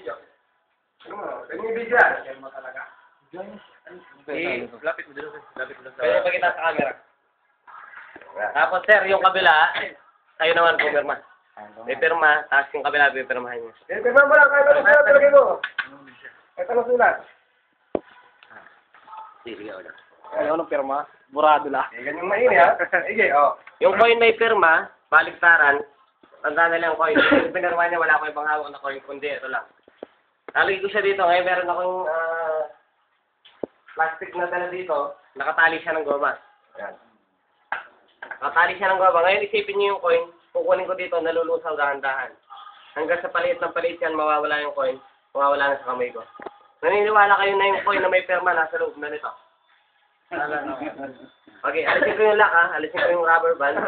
video. Pwede yung video yan. Yan mo talaga. Lapit mo dito. Lapit mo Pwede pakita sa camera. Tapos sir, yung kabila, kayo naman pumirma. May pirma, tapos yung kabila, pipirmahan niyo. Pirma mo lang, kahit anong sulat talaga mo. Kahit anong sulat. Sige, wala. Ayaw ng pirma. Burado lang. Ganyan maini ha. Sige, oh. Yung coin may pirma, baliktaran, tanda na lang coin. Yung pinirma niya, wala ko ibang hawak na coin, kundi ito lang. Nalagay ko siya dito, ngayon meron akong plastic na dala dito, nakatali siya ng goma. Yan. Nakatali siya ng goma. Ngayon isipin niyo yung coin, kukunin ko dito, nalulusaw dahan-dahan. Hanggang sa paliit ng paliit yan, mawawala yung coin, mawawala na sa kamay ko. Naniniwala kayo na yung coin na may pirma nasa loob na nito? Okay, alisin ko yung lock ha, alisin ko yung rubber band.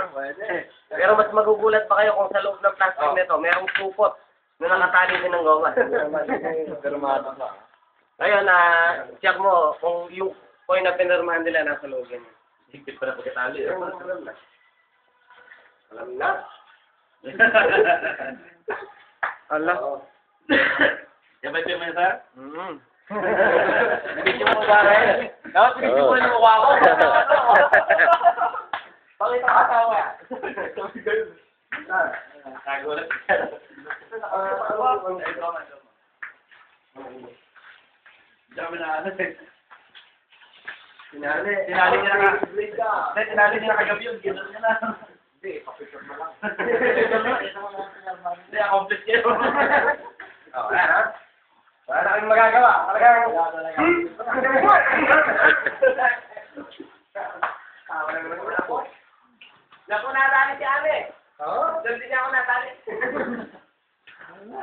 Pero mas magugulat pa kayo kung sa loob ng plastic nito, merong supot na nakatali din ng goma. Pirmado pa. Ngayon, check mo kung yung coin na pinirmahan nila nasa loob yan. Higpit pa na pagkatali. Alam na. Allah. Yan ba yung pirma niya, sir? Video mo ba rin? Dapat video mo yung mukha ko. Pakita ka tawa. Nagulat ka. Dami na ano eh. Sinali. Sinali niya na kagabi yun. Gano'n niya na. Hindi, papicture mo lang. Hindi, accomplish niya. Oh, ayan ha. Wala na kayong magagawa. Talagang... Naku, natali si Ame. Oo? Doon din ako natali. Ano na.